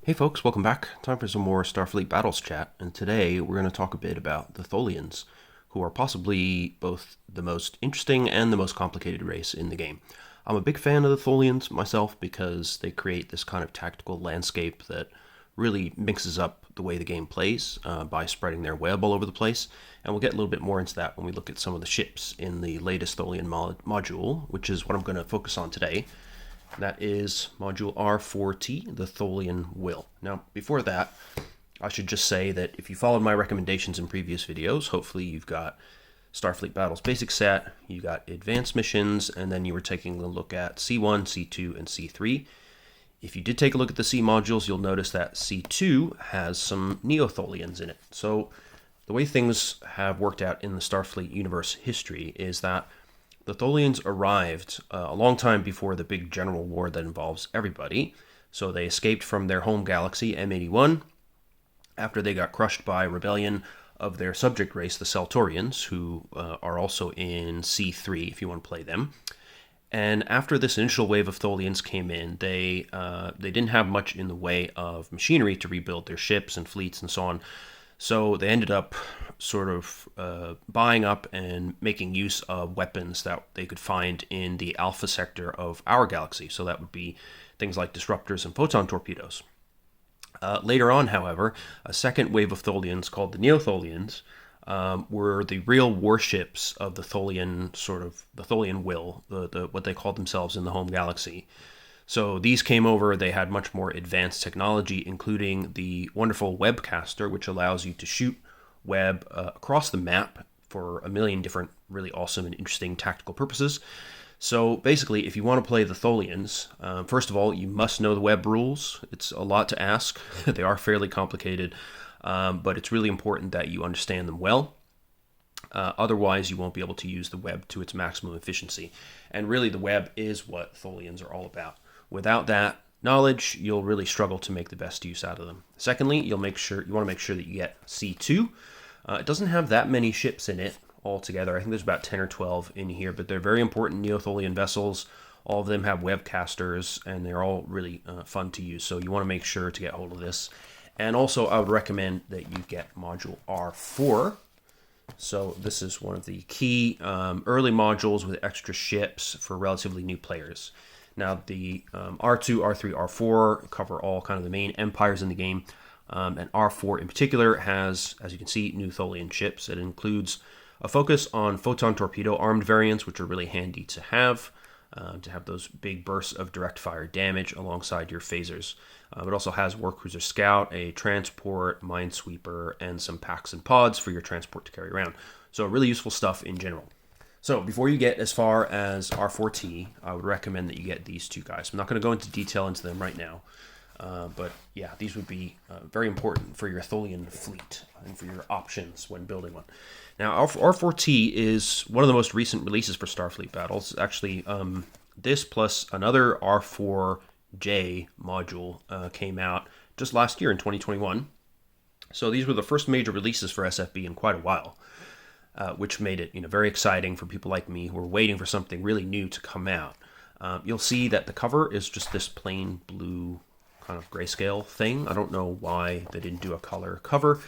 Hey folks, welcome back. Time for some more Starfleet Battles chat, and today we're going to talk a bit about the Tholians, who are possibly both the most interesting and the most complicated race in the game. I'm a big fan of the Tholians myself because they create this kind of tactical landscape that really mixes up the way the game plays by spreading their web all over the place, and we'll get a little bit more into that when we look at some of the ships in the latest Tholian module, which is what I'm going to focus on today. That is Module R4T, the Tholian Will. Now, before that, I should just say that if you followed my recommendations in previous videos, hopefully you've got Starfleet Battles Basic Set, you got Advanced Missions, and then you were taking a look at C1, C2, and C3. If you did take a look at the C modules, you'll notice that C2 has some Neo-Tholians in it. So the way things have worked out in the Starfleet universe history is that the Tholians arrived a long time before the big general war that involves everybody. So they escaped from their home galaxy, M81, after they got crushed by rebellion of their subject race, the Celtorians, who are also in C3 if you want to play them. And after this initial wave of Tholians came in, they didn't have much in the way of machinery to rebuild their ships and fleets and so on. So they ended up sort of buying up and making use of weapons that they could find in the alpha sector of our galaxy. So that would be things like disruptors and photon torpedoes. Later on, however, a second wave of Tholians called the Neo-Tholians were the real warships of the Tholian the Tholian Will, what they called themselves in the home galaxy. So these came over, they had much more advanced technology, including the wonderful webcaster, which allows you to shoot web across the map for a million different really awesome and interesting tactical purposes. So basically, if you want to play the Tholians, first of all, you must know the web rules. It's a lot to ask. They are fairly complicated, but it's really important that you understand them well. Otherwise, you won't be able to use the web to its maximum efficiency. And really, the web is what Tholians are all about. Without that knowledge, you'll really struggle to make the best use out of them. Secondly, you want to make sure that you get C2. It doesn't have that many ships in it altogether. I think there's about 10 or 12 in here, but they're very important Neo-Tholian vessels. All of them have webcasters, and they're all really fun to use. So you want to make sure to get hold of this. And also, I would recommend that you get Module R4. So this is one of the key early modules with extra ships for relatively new players. Now, the R2, R3, R4 cover all kind of the main empires in the game, and R4 in particular has, as you can see, new Tholian ships. It includes a focus on photon torpedo armed variants, which are really handy to have those big bursts of direct fire damage alongside your phasers. It also has Warcruiser Scout, a transport, minesweeper, and some packs and pods for your transport to carry around. So really useful stuff in general. So before you get as far as R4T, I would recommend that you get these two guys. I'm not going to go into detail into them right now, but yeah, these would be very important for your Tholian fleet and for your options when building one. Now, R4T is one of the most recent releases for Starfleet Battles. Actually, this plus another R4J module came out just last year in 2021. So these were the first major releases for SFB in quite a while. Which made it very exciting for people like me who are waiting for something really new to come out. You'll see that the cover is just this plain blue kind of grayscale thing. I don't know why they didn't do a color cover.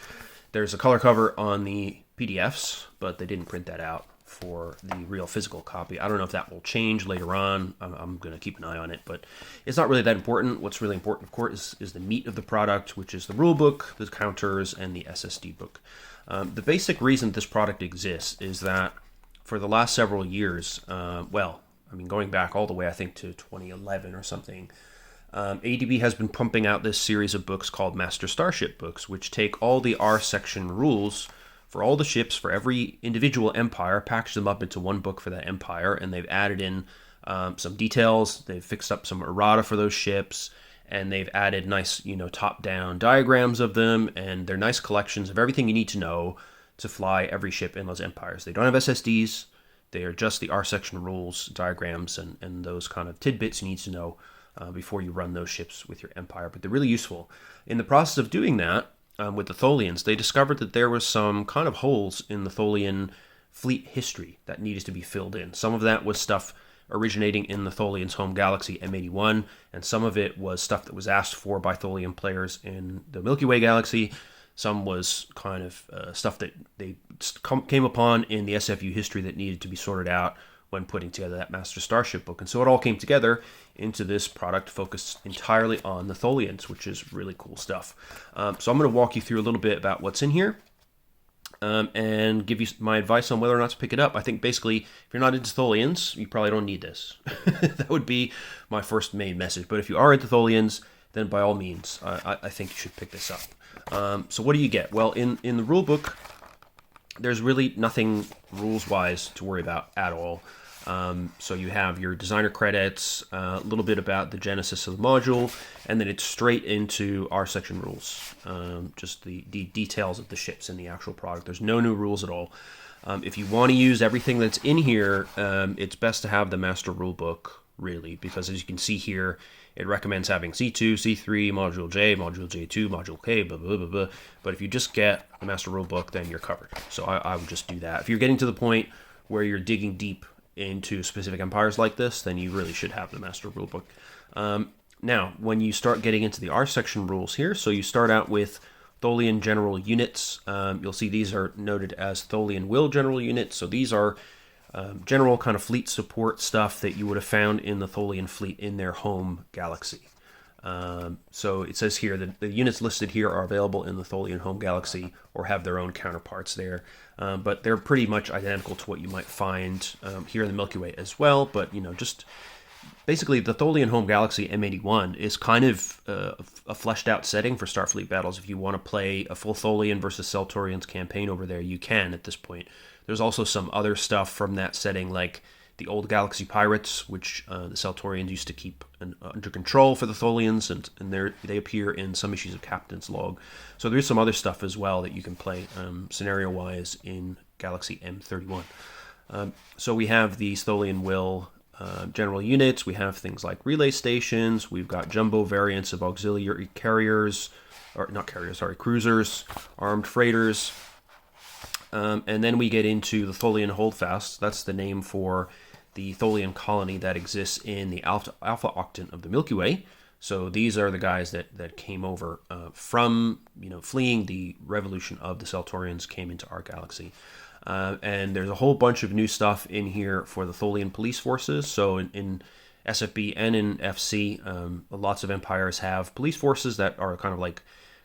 There's a color cover on the PDFs, but they didn't print that out for the real physical copy. I don't know if that will change later on. I'm going to keep an eye on it, but it's not really that important. What's really important, of course, is the meat of the product, which is the rule book, the counters, and the SSD book. The basic reason this product exists is that for the last several years, going back all the way, I think, to 2011 or something, ADB has been pumping out this series of books called Master Starship books, which take all the R section rules for all the ships for every individual empire, package them up into one book for that empire, and they've added in some details. They've fixed up some errata for those ships, and they've added nice, top-down diagrams of them, and they're nice collections of everything you need to know to fly every ship in those empires. They don't have SSDs. They are just the R-section rules, diagrams, and those kind of tidbits you need to know before you run those ships with your empire. But they're really useful. In the process of doing that, with the Tholians, they discovered that there was some kind of holes in the Tholian fleet history that needed to be filled in. Some of that was stuff originating in the Tholians' home galaxy M81, and some of it was stuff that was asked for by Tholian players in the Milky Way galaxy. Some was kind of stuff that they came upon in the SFU history that needed to be sorted out when putting together that Master Starship book. And so it all came together into this product focused entirely on the Tholians, which is really cool stuff. So I'm going to walk you through a little bit about what's in here. And give you my advice on whether or not to pick it up. I think basically, if you're not into Tholians, you probably don't need this. That would be my first main message. But if you are into Tholians, then by all means, I think you should pick this up. So what do you get? Well, in the rule book, there's really nothing rules-wise to worry about at all. So you have your designer credits, a little bit about the genesis of the module, and then it's straight into our section rules. Just the details of the ships in the actual product. There's no new rules at all. If you want to use everything that's in here, it's best to have the master rule book, really, because as you can see here, it recommends having C2, C3, Module J, Module J2, Module K, blah, blah, blah, blah. But if you just get the master rule book, then you're covered. So I would just do that. If you're getting to the point where you're digging deep into specific empires like this, then you really should have the master rulebook. Now, when you start getting into the R section rules here, so you start out with Tholian general units. You'll see these are noted as Tholian Will general units. So these are general kind of fleet support stuff that you would have found in the Tholian fleet in their home galaxy. So it says here that the units listed here are available in the Tholian home galaxy or have their own counterparts there. But they're pretty much identical to what you might find here in the Milky Way as well. But, you know, just basically the Tholian home galaxy M81 is kind of a fleshed out setting for Starfleet battles. If you want to play a full Tholian versus Seltorians campaign over there, you can at this point. There's also some other stuff from that setting, like the old Galaxy Pirates, which the Seltorians used to keep under control for the Tholians, and they appear in some issues of Captain's Log. So there's some other stuff as well that you can play scenario-wise in Galaxy M31. So we have these Tholian Will general units. We have things like relay stations. We've got jumbo variants of auxiliary carriers, or not carriers, sorry, cruisers, armed freighters. And then we get into the Tholian Holdfast. That's the name for the Tholian colony that exists in the Alpha Octant of the Milky Way. So these are the guys that came over from, fleeing the revolution of the Seltorians, came into our galaxy. And there's a whole bunch of new stuff in here for the Tholian police forces. So in SFB and in FC, lots of empires have police forces that are kind of like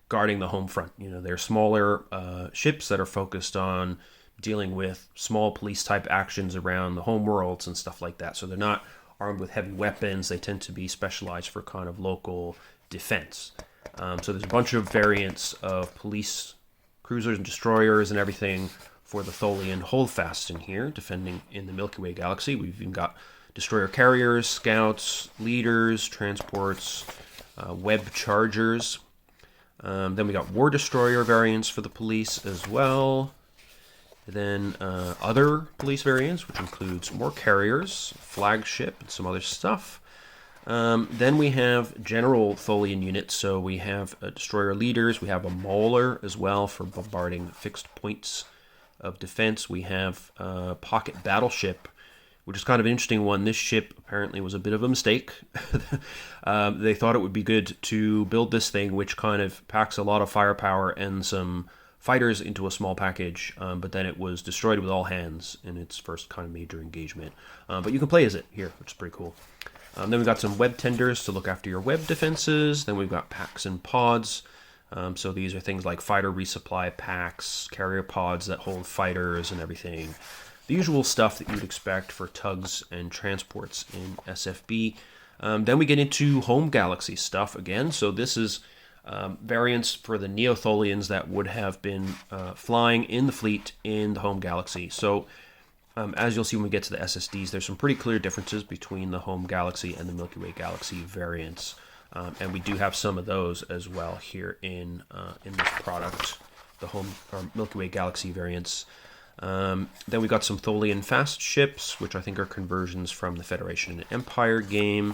guarding the home front. They're smaller ships that are focused on dealing with small police type actions around the home worlds and stuff like that. So they're not armed with heavy weapons. They tend to be specialized for kind of local defense. So there's a bunch of variants of police cruisers and destroyers and everything for the Tholian Holdfast in here, defending in the Milky Way galaxy. We've even got destroyer carriers, scouts, leaders, transports, web chargers. Then we got war destroyer variants for the police as well. Then other police variants, which includes more carriers, flagship, and some other stuff. Then we have general Tholian units. So we have destroyer leaders. We have a mauler as well for bombarding fixed points of defense. We have pocket battleship, which is kind of an interesting one. This ship apparently was a bit of a mistake. They thought it would be good to build this thing, which kind of packs a lot of firepower and some fighters into a small package, but then it was destroyed with all hands in its first kind of major engagement. But you can play as it here, which is pretty cool. Then we've got some web tenders to look after your web defenses. Then we've got packs and pods. So these are things like fighter resupply packs, carrier pods that hold fighters and everything. The usual stuff that you'd expect for tugs and transports in SFB. Then we get into home galaxy stuff again. So this is variants for the Neo-Tholians that would have been flying in the fleet in the home galaxy. So as you'll see when we get to the SSDs, there's some pretty clear differences between the home galaxy and the Milky Way galaxy variants. And we do have some of those as well here in this product, the home or Milky Way galaxy variants. Then we got some Tholian fast ships, which I think are conversions from the Federation and Empire game.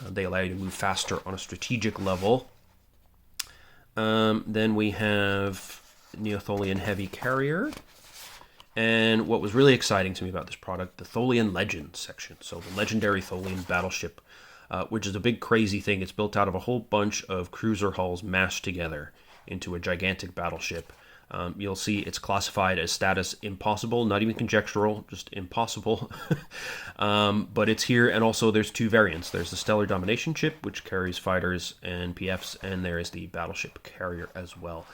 They allow you to move faster on a strategic level. Then we have Neo-Tholian heavy carrier. And what was really exciting to me about this product, the Tholian Legends section. So the legendary Tholian battleship, which is a big crazy thing. It's built out of a whole bunch of cruiser hulls mashed together into a gigantic battleship. You'll see it's classified as status impossible, not even conjectural, just impossible. But it's here, and also there's two variants. There's the Stellar Domination ship, which carries fighters and PFs, and there is the battleship carrier as well.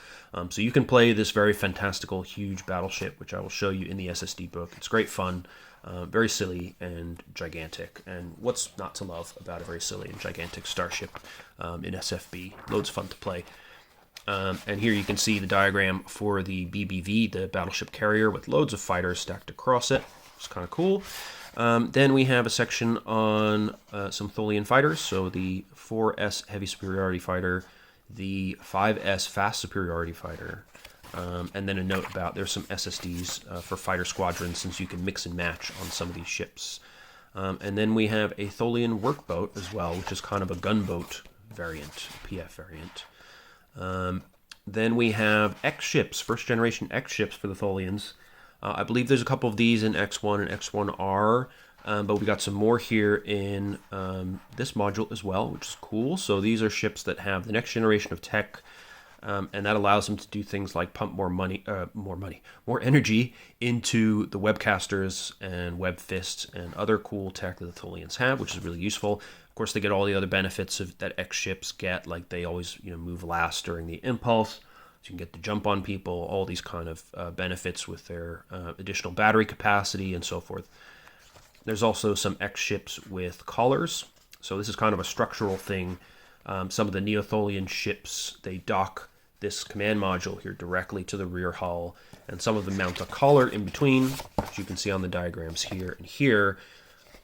So you can play this very fantastical, huge battleship, which I will show you in the SSD book. It's great fun, very silly and gigantic. And what's not to love about a very silly and gigantic starship in SFB? Loads of fun to play. And here you can see the diagram for the BBV, the battleship carrier, with loads of fighters stacked across it. It's kind of cool. Then we have a section on some Tholian fighters. So the 4S Heavy Superiority Fighter, the 5S Fast Superiority Fighter, and then a note about there's some SSDs for fighter squadrons, since you can mix and match on some of these ships. And then we have a Tholian workboat as well, which is kind of a gunboat variant, PF variant. Then we have X ships, first generation X ships for the Tholians. I believe there's a couple of these in X1 and X1R, but we got some more here in this module as well, which is cool. So these are ships that have the next generation of tech, and that allows them to do things like pump more energy into the webcasters and web fists and other cool tech that the Tholians have, which is really useful. Of course, they get all the other benefits that X ships get, like they always move last during the impulse, so you can get to jump on people, all these kind of benefits with their additional battery capacity and so forth. There's also some X ships with collars, so this is kind of a structural thing. Some of the Neo-Tholian ships, they dock this command module here directly to the rear hull, and some of them mount a collar in between, which you can see on the diagrams here and here.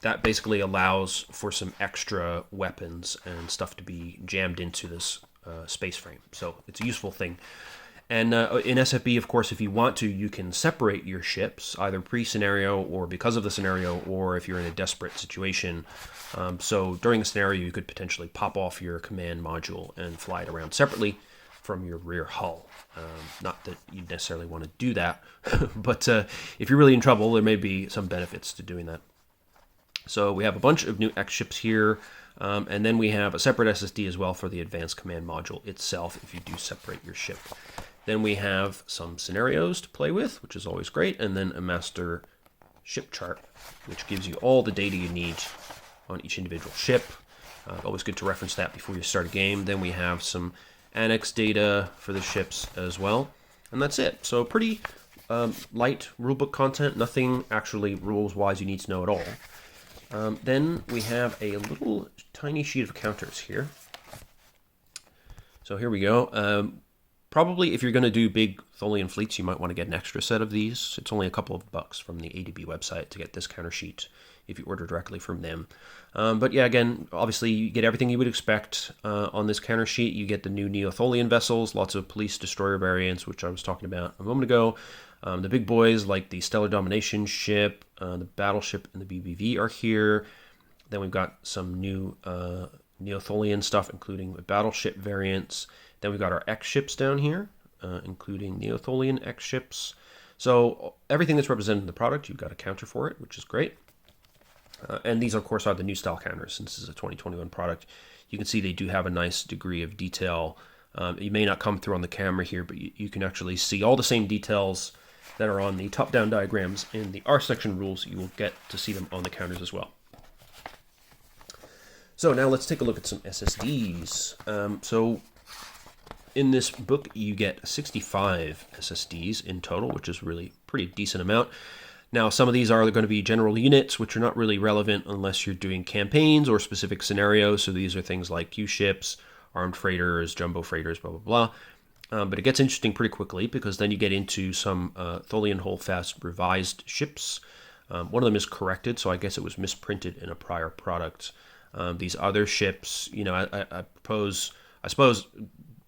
That basically allows for some extra weapons and stuff to be jammed into this space frame. So it's a useful thing. And in SFB, of course, if you want to, you can separate your ships, either pre-scenario or because of the scenario, or if you're in a desperate situation. So during the scenario, you could potentially pop off your command module and fly it around separately from your rear hull. Not that you necessarily want to do that, but if you're really in trouble, there may be some benefits to doing that. So we have a bunch of new X ships here, and then we have a separate SSD as well for the advanced command module itself if you do separate your ship. Then we have some scenarios to play with, which is always great, and then a master ship chart, which gives you all the data you need on each individual ship. Always good to reference that before you start a game. Then we have some annex data for the ships as well, and that's it. So pretty light rulebook content, nothing actually rules-wise you need to know at all. Then we have a little tiny sheet of counters here. So here we go. Probably if you're going to do big Tholian fleets, you might want to get an extra set of these. It's only a couple of bucks from the ADB website to get this counter sheet if you order directly from them. But yeah, again, obviously you get everything you would expect on this counter sheet. You get the new Neo-Tholian vessels, lots of police destroyer variants, which I was talking about a moment ago. The big boys like the Stellar Domination ship, the battleship, and the BBV are here. Then we've got some new Neo-Tholian stuff, including the battleship variants. Then we've got our X ships down here, including Neo-Tholian X ships. So everything that's represented in the product, you've got a counter for it, which is great. And these, of course, are the new style counters. Since this is a 2021 product, you can see they do have a nice degree of detail. It may not come through on the camera here, but you can actually see all the same details that are on the top-down diagrams in the R section rules. You will get to see them on the counters as well. So now let's take a look at some SSDs. So in this book, you get 65 SSDs in total, which is really pretty decent amount. Now, some of these are going to be general units, which are not really relevant unless you're doing campaigns or specific scenarios. So these are things like Q ships, armed freighters, jumbo freighters, blah, blah, blah. But it gets interesting pretty quickly because then you get into some Tholian Holdfast revised ships. One of them is corrected, so I guess it was misprinted in a prior product. These other ships, I suppose,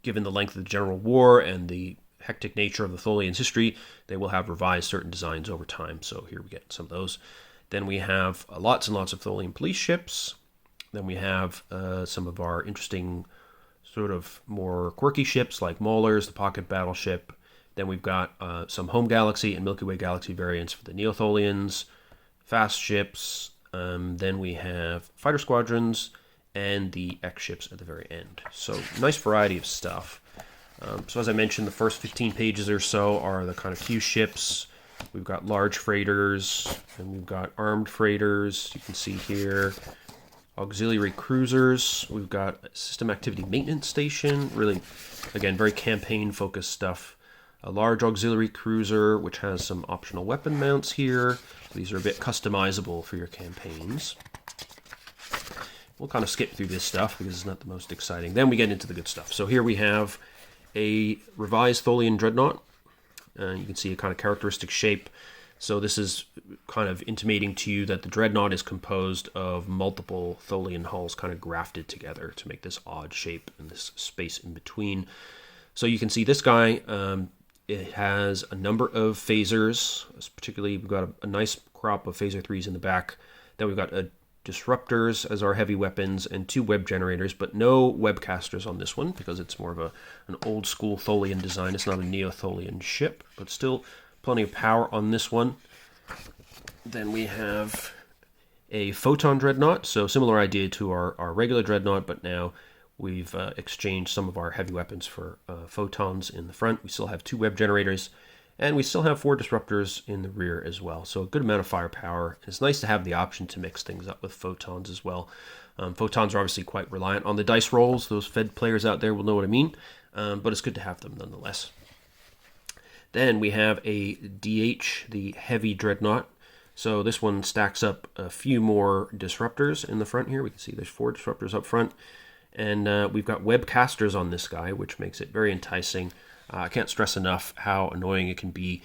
given the length of the General War and the hectic nature of the Tholians' history, they will have revised certain designs over time. So here we get some of those. Then we have lots and lots of Tholian police ships. Then we have some of our interesting sort of more quirky ships like Maulers, the pocket battleship, Then we've got some home galaxy and Milky Way galaxy variants for the Neo-Tholians, fast ships. Then we have fighter squadrons and the X ships at the very end. So nice variety of stuff. So as I mentioned, the first 15 pages or so are the kind of few ships. We've got large freighters, and we've got armed freighters. You can see here auxiliary cruisers. We've got a system activity maintenance station. Really, again, very campaign-focused stuff. A large auxiliary cruiser, which has some optional weapon mounts here. These are a bit customizable for your campaigns. We'll kind of skip through this stuff because it's not the most exciting. Then we get into the good stuff. So here we have a revised Tholian dreadnought. You can see a kind of characteristic shape. So this is kind of intimating to you that the dreadnought is composed of multiple Tholian hulls kind of grafted together to make this odd shape and this space in between. So you can see this guy, it has a number of phasers. Particularly, we've got a nice crop of phaser 3s in the back. Then we've got disruptors as our heavy weapons and 2 web generators, but no webcasters on this one because it's more of an old school Tholian design. It's not a Neo-Tholian ship, but still plenty of power on this one. Then we have a photon dreadnought, so similar idea to our regular dreadnought, but now we've exchanged some of our heavy weapons for photons in the front. We still have 2 web generators, and we still have 4 disruptors in the rear as well. So a good amount of firepower. It's nice to have the option to mix things up with photons as well. Photons are obviously quite reliant on the dice rolls. Those Fed players out there will know what I mean, but it's good to have them nonetheless. Then we have a DH, the heavy dreadnought. So this one stacks up a few more disruptors in the front here. We can see there's 4 disruptors up front. And we've got webcasters on this guy, which makes it very enticing. I can't stress enough how annoying it can be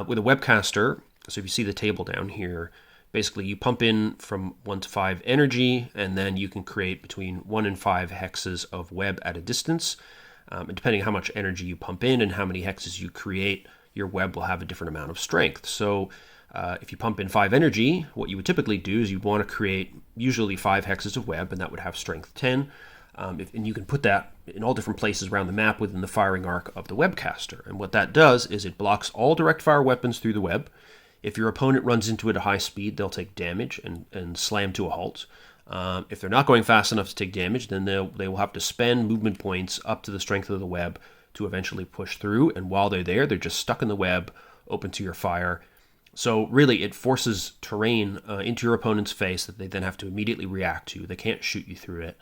with a webcaster. So if you see the table down here, basically you pump in from 1 to 5 energy, and then you can create between 1 and 5 hexes of web at a distance. And depending on how much energy you pump in and how many hexes you create, your web will have a different amount of strength. So if you pump in 5 energy, what you would typically do is you'd want to create usually 5 hexes of web, and that would have strength 10. And you can put that in all different places around the map within the firing arc of the webcaster. And what that does is it blocks all direct fire weapons through the web. If your opponent runs into it at high speed, they'll take damage and slam to a halt. If they're not going fast enough to take damage, then they will have to spend movement points up to the strength of the web to eventually push through. And while they're there, they're just stuck in the web, open to your fire. So really, it forces terrain into your opponent's face that they then have to immediately react to. They can't shoot you through it.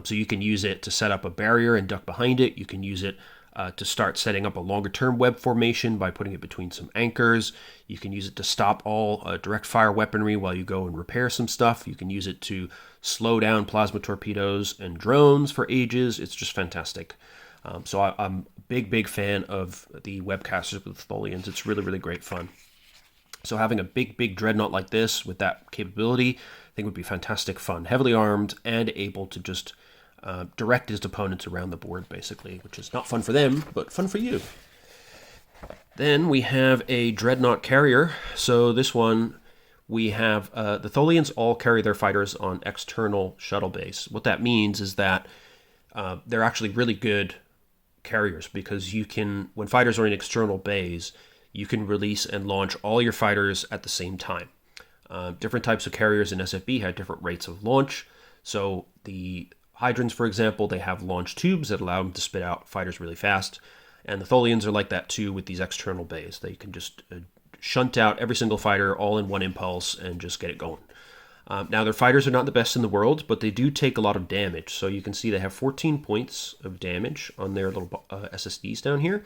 So you can use it to set up a barrier and duck behind it. You can use it to start setting up a longer-term web formation by putting it between some anchors. You can use it to stop all direct fire weaponry while you go and repair some stuff. You can use it to slow down plasma torpedoes and drones for ages. It's just fantastic. So I'm a big fan of the webcasters with Tholians. It's really, really great fun. So having a big dreadnought like this with that capability, I think would be fantastic fun. Heavily armed and able to just direct his opponents around the board, basically, which is not fun for them, but fun for you. Then we have a dreadnought carrier. So this one, we have the Tholians all carry their fighters on external shuttle base. What that means is that they're actually really good carriers because you can, when fighters are in external bays, you can release and launch all your fighters at the same time. Different types of carriers in SFB have different rates of launch. So the Hydrons, for example, they have launch tubes that allow them to spit out fighters really fast. And the Tholians are like that too with these external bays. They can just shunt out every single fighter all in one impulse and just get it going. Now, their fighters are not the best in the world, but they do take a lot of damage. So you can see they have 14 points of damage on their little SSDs down here.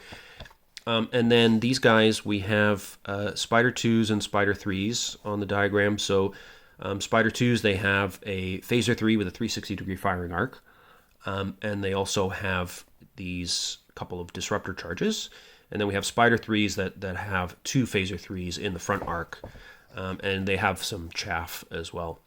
And then these guys, we have Spider 2s and Spider 3s on the diagram. So Spider 2s, they have a Phaser 3 with a 360-degree firing arc. And they also have these couple of disruptor charges. And then we have Spider 3s that have 2 Phaser 3s in the front arc. And they have some chaff as well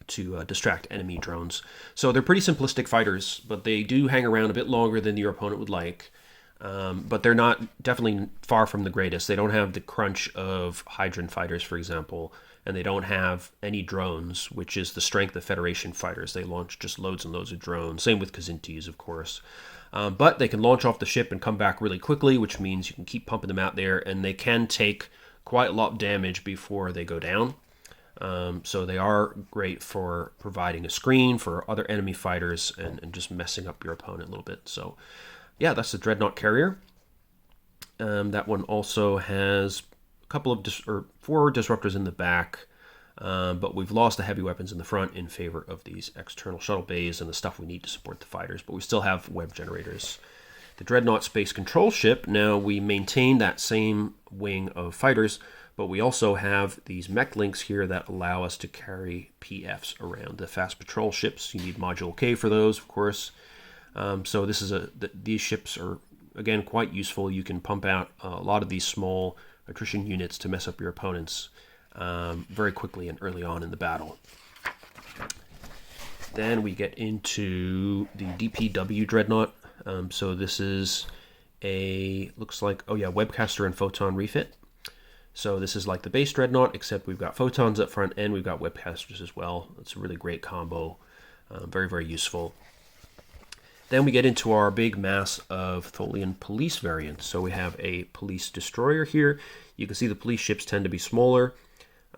to distract enemy drones. So they're pretty simplistic fighters, but they do hang around a bit longer than your opponent would like. But they're not definitely far from the greatest. They don't have the crunch of Hydron fighters, for example, and they don't have any drones, which is the strength of Federation fighters. They launch just loads and loads of drones. Same with Kzintis, of course. But they can launch off the ship and come back really quickly, which means you can keep pumping them out there, and they can take quite a lot of damage before they go down. So they are great for providing a screen for other enemy fighters and just messing up your opponent a little bit. So yeah, that's the Dreadnought carrier. That one also has a couple of 4 disruptors in the back, but we've lost the heavy weapons in the front in favor of these external shuttle bays and the stuff we need to support the fighters, but we still have web generators. The Dreadnought Space Control Ship, now we maintain that same wing of fighters, but we also have these mech links here that allow us to carry PFs around. The fast patrol ships, you need Module K for those, of course. So this is these ships are, again, quite useful. You can pump out a lot of these small attrition units to mess up your opponents very quickly and early on in the battle. Then we get into the DPW Dreadnought. So this is looks like, Webcaster and Photon refit. So this is like the base Dreadnought, except we've got photons up front and we've got webcasters as well. It's a really great combo. Very, very useful. Then we get into our big mass of Tholian police variants. So we have a police destroyer here. You can see the police ships tend to be smaller.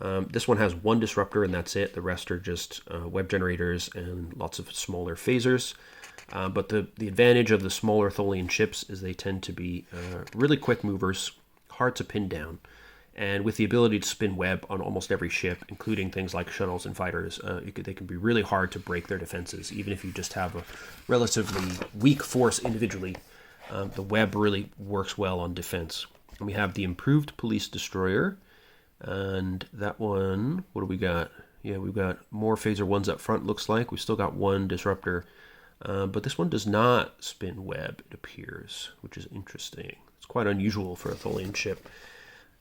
This one has 1 disruptor and that's it. The rest are just web generators and lots of smaller phasers. But the advantage of the smaller Tholian ships is they tend to be really quick movers, hard to pin down. And with the ability to spin web on almost every ship, including things like shuttles and fighters, they can be really hard to break their defenses. Even if you just have a relatively weak force individually, the web really works well on defense. And we have the improved police destroyer. And that one, what do we got? Yeah, we've got more phaser ones up front, looks like. We've still got 1 disruptor. But this one does not spin web, it appears, which is interesting. It's quite unusual for a Tholian ship.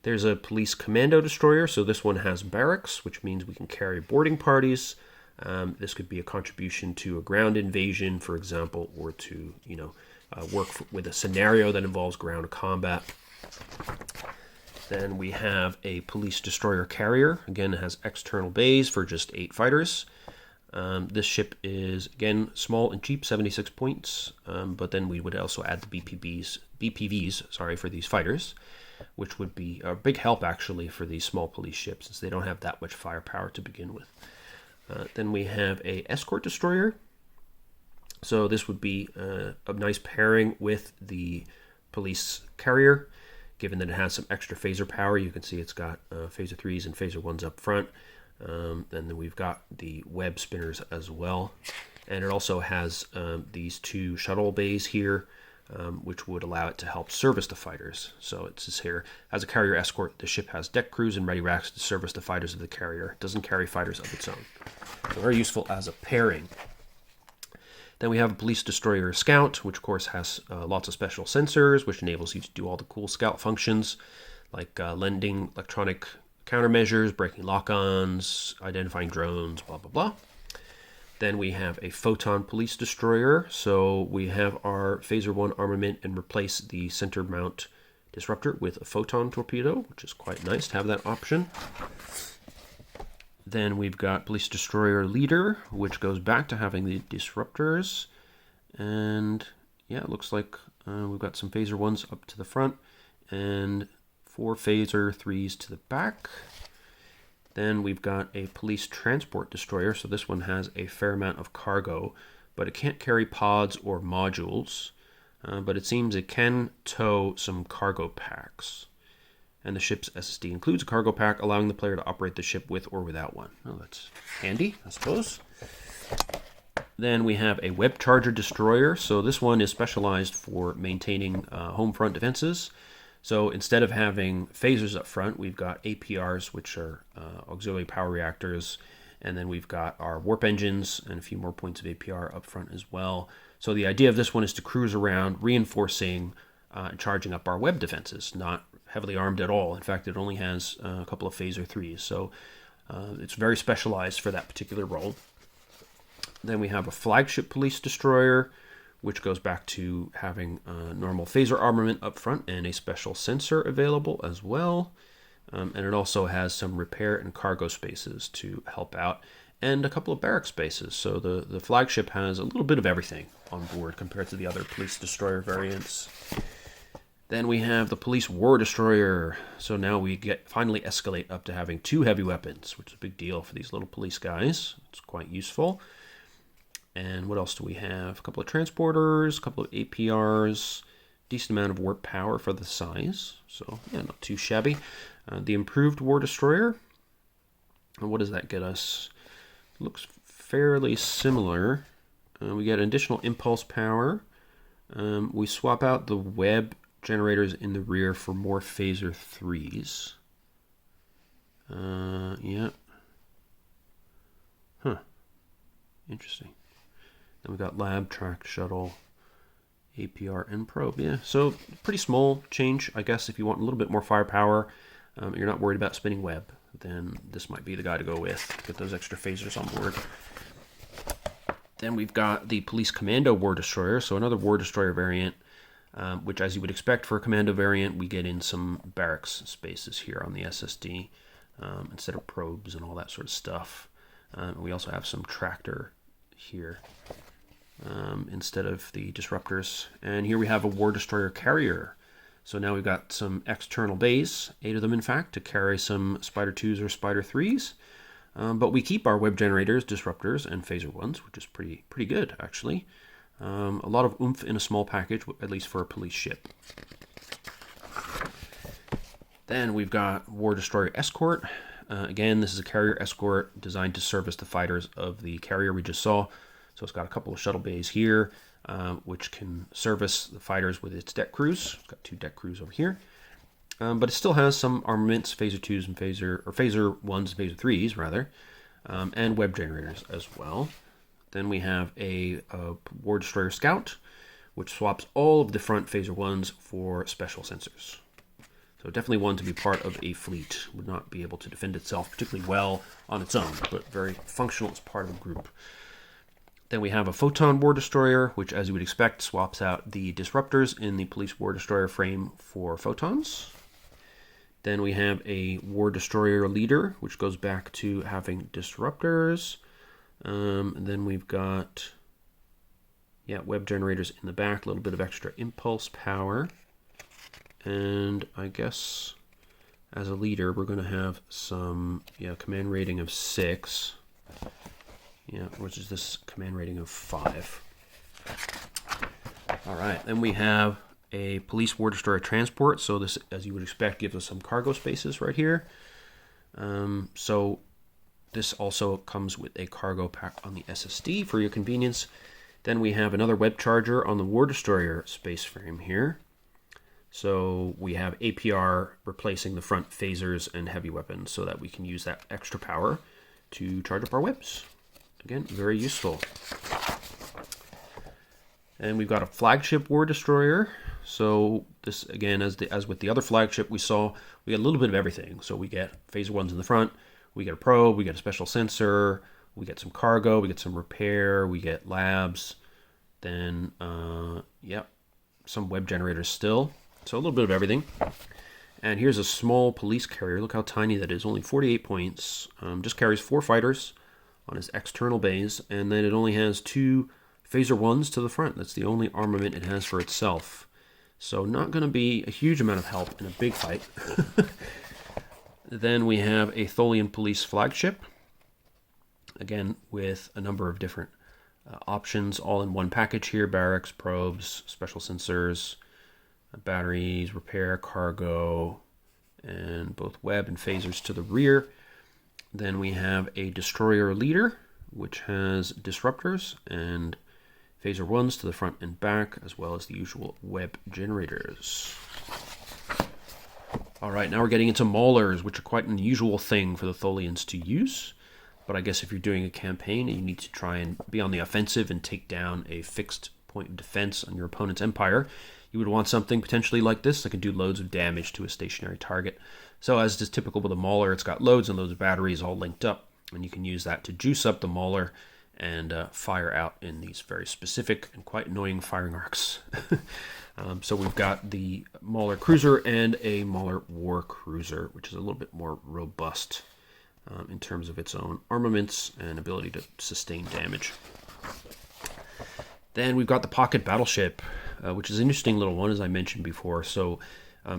There's a police commando destroyer, so this one has barracks, which means we can carry boarding parties. This could be a contribution to a ground invasion, for example, or to work with a scenario that involves ground combat. Then we have a police destroyer carrier. Again, it has external bays for just 8 fighters. This ship is, again, small and cheap, 76 points, but then we would also add the BPVs for these fighters, which would be a big help, actually, for these small police ships, since they don't have that much firepower to begin with. Then we have a escort destroyer. So this would be a nice pairing with the police carrier, given that it has some extra phaser power. You can see it's got phaser 3s and phaser 1s up front. And then we've got the web spinners as well. And it also has these 2 shuttle bays here, which would allow it to help service the fighters. So it says here, as a carrier escort, the ship has deck crews and ready racks to service the fighters of the carrier. It doesn't carry fighters of its own. So very useful as a pairing. Then we have a police destroyer scout, which of course has lots of special sensors, which enables you to do all the cool scout functions, like lending electronic countermeasures, breaking lock-ons, identifying drones, blah, blah, blah. Then we have a photon police destroyer. So we have our phaser 1 armament and replace the center mount disruptor with a photon torpedo, which is quite nice to have that option. Then we've got police destroyer leader, which goes back to having the disruptors. And yeah, it looks like we've got some phaser 1s up to the front and 4 phaser 3s to the back. Then we've got a police transport destroyer. So this one has a fair amount of cargo, but it can't carry pods or modules. But it seems it can tow some cargo packs. And the ship's SSD includes a cargo pack, allowing the player to operate the ship with or without one. Oh, that's handy, I suppose. Then we have a web charger destroyer. So this one is specialized for maintaining home front defenses. So instead of having phasers up front, we've got APRs, which are auxiliary power reactors, and then we've got our warp engines and a few more points of APR up front as well. So the idea of this one is to cruise around, reinforcing and charging up our web defenses, not heavily armed at all. In fact, it only has a couple of phaser 3s, so it's very specialized for that particular role. Then we have a flagship police destroyer, which goes back to having normal phaser armament up front and a special sensor available as well. And it also has some repair and cargo spaces to help out. and a couple of barrack spaces. So the flagship has a little bit of everything on board compared to the other police destroyer variants. Then we have the police war destroyer. So now we finally escalate up to having 2 heavy weapons, which is a big deal for these little police guys. It's quite useful. And what else do we have? A couple of transporters, a couple of APRs, decent amount of warp power for the size. So yeah, not too shabby. The improved war destroyer. And what does that get us? Looks fairly similar. We get additional impulse power. We swap out the web generators in the rear for more phaser 3s. Yeah. Huh. Interesting. Then we've got lab, track, shuttle, APR, and probe. Yeah, so pretty small change, I guess. If you want a little bit more firepower, you're not worried about spinning web, then this might be the guy to go with. Get those extra phasers on board. Then we've got the Police Commando War Destroyer, so another War Destroyer variant, which, as you would expect for a Commando variant, we get in some barracks spaces here on the SSD instead of probes and all that sort of stuff. We also have some tractor here instead of the disruptors. And here we have a War Destroyer Carrier. So now we've got some external bays, 8 of them in fact, to carry some Spider 2s or Spider 3s. But we keep our web generators, disruptors, and phaser 1s, which is pretty good, actually. A lot of oomph in a small package, at least for a police ship. Then we've got War Destroyer Escort. Again, this is a carrier escort designed to service the fighters of the carrier we just saw. So it's got a couple of shuttle bays here, which can service the fighters with its deck crews. It's got 2 deck crews over here. But it still has some armaments, phaser 2s and phaser 1s and phaser 3s, rather, and web generators as well. Then we have a War Destroyer Scout, which swaps all of the front phaser 1s for special sensors. So definitely one to be part of a fleet. Would not be able to defend itself particularly well on its own, but very functional as part of a group. Then we have a Photon War Destroyer, which, as you would expect, swaps out the disruptors in the Police War Destroyer frame for photons. Then we have a War Destroyer Leader, which goes back to having disruptors. And then we've got web generators in the back, a little bit of extra impulse power. And I guess as a leader, we're going to have some command rating of 6. Which is this command rating of 5. All right, then we have a Police War Destroyer Transport. So this, as you would expect, gives us some cargo spaces right here. So this also comes with a cargo pack on the SSD for your convenience. Then we have another web charger on the War Destroyer space frame here. So we have APR replacing the front phasers and heavy weapons so that we can use that extra power to charge up our webs. Again, very useful. And we've got a flagship War Destroyer. So this, again, as with the other flagship we saw, we get a little bit of everything. So we get phaser 1s in the front, we get a probe, we get a special sensor, we get some cargo, we get some repair, we get labs, then, some web generators still. So a little bit of everything. And here's a small police carrier. Look how tiny that is. Only 48 points. Just carries 4 fighters on his external bays. And then it only has 2 phaser 1s to the front. That's the only armament it has for itself. So not going to be a huge amount of help in a big fight. Then we have a Tholian police flagship. Again, with a number of different options all in one package here. Barracks, probes, special sensors, batteries, repair, cargo, and both web and phasers to the rear. Then we have a Destroyer Leader, which has disruptors and phaser 1s to the front and back, as well as the usual web generators. All right, now we're getting into maulers, which are quite an unusual thing for the Tholians to use. But I guess if you're doing a campaign and you need to try and be on the offensive and take down a fixed point of defense on your opponent's empire, you would want something potentially like this that can do loads of damage to a stationary target. So as is typical with a mauler, it's got loads and loads of batteries all linked up, and you can use that to juice up the mauler and fire out in these very specific and quite annoying firing arcs. So we've got the Mauler Cruiser and a Mauler War Cruiser, which is a little bit more robust in terms of its own armaments and ability to sustain damage. Then we've got the pocket battleship, which is an interesting little one, as I mentioned before. So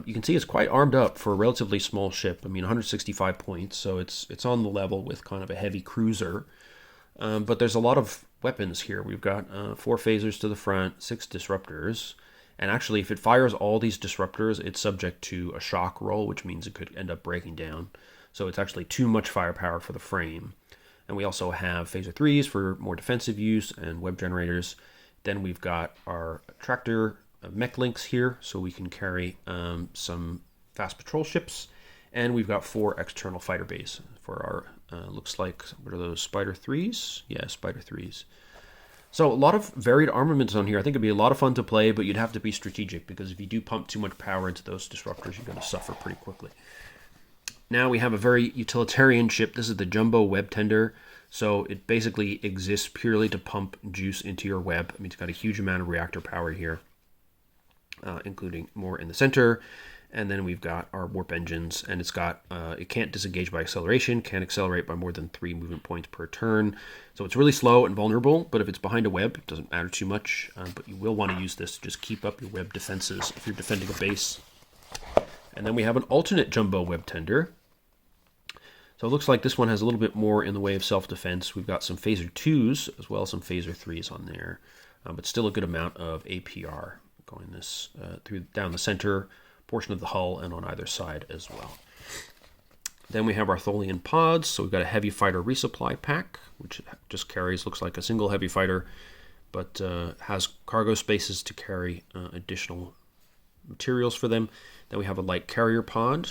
you can see it's quite armed up for a relatively small ship. I mean, 165 points, so it's on the level with kind of a heavy cruiser. But there's a lot of weapons here. We've got 4 phasers to the front, 6 disruptors. And actually, if it fires all these disruptors, it's subject to a shock roll, which means it could end up breaking down. So it's actually too much firepower for the frame. And we also have phaser 3s for more defensive use and web generators. Then we've got our tractor mech links here, so we can carry some fast patrol ships. And we've got 4 external fighter bays for our, looks like, what are those, Spider 3s? Yeah, Spider 3s. So a lot of varied armaments on here. I think it'd be a lot of fun to play, but you'd have to be strategic, because if you do pump too much power into those disruptors, you're going to suffer pretty quickly. Now we have a very utilitarian ship. This is the Jumbo Web Tender. So it basically exists purely to pump juice into your web. I mean, it's got a huge amount of reactor power here, including more in the center. And then we've got our warp engines, and it's got, it can't disengage by acceleration, can't accelerate by more than 3 movement points per turn. So it's really slow and vulnerable, but if it's behind a web, it doesn't matter too much. But you will want to use this to just keep up your web defenses if you're defending a base. And then we have an alternate Jumbo Web Tender. So it looks like this one has a little bit more in the way of self-defense. We've got some phaser 2s as well as some phaser 3s on there, but still a good amount of APR going this through down the center portion of the hull and on either side as well. Then we have our Tholian pods. So we've got a heavy fighter resupply pack, which just carries, looks like a single heavy fighter, but has cargo spaces to carry additional materials for them. Then we have a light carrier pod,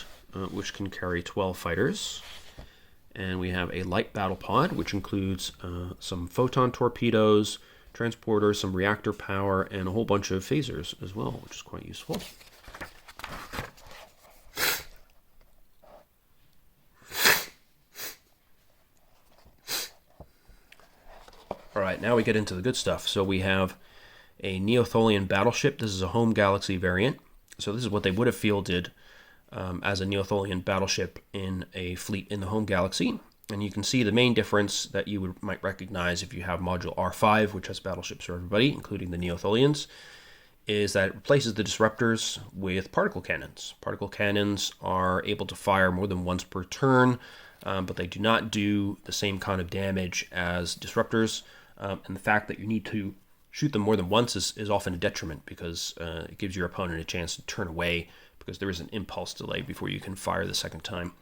which can carry 12 fighters. And we have a light battle pod, which includes some photon torpedoes, transporters, some reactor power, and a whole bunch of phasers as well, which is quite useful. All right, now we get into the good stuff. So we have a Neo-Tholian battleship. This is a home galaxy variant. So this is what they would have fielded as a Neo-Tholian battleship in a fleet in the home galaxy. And you can see the main difference that you might recognize if you have Module R5, which has battleships for everybody, including the Neo-Tholians, is that it replaces the disruptors with particle cannons. Particle cannons are able to fire more than once per turn, but they do not do the same kind of damage as disruptors. And the fact that you need to shoot them more than once is often a detriment, because it gives your opponent a chance to turn away, because there is an impulse delay before you can fire the second time.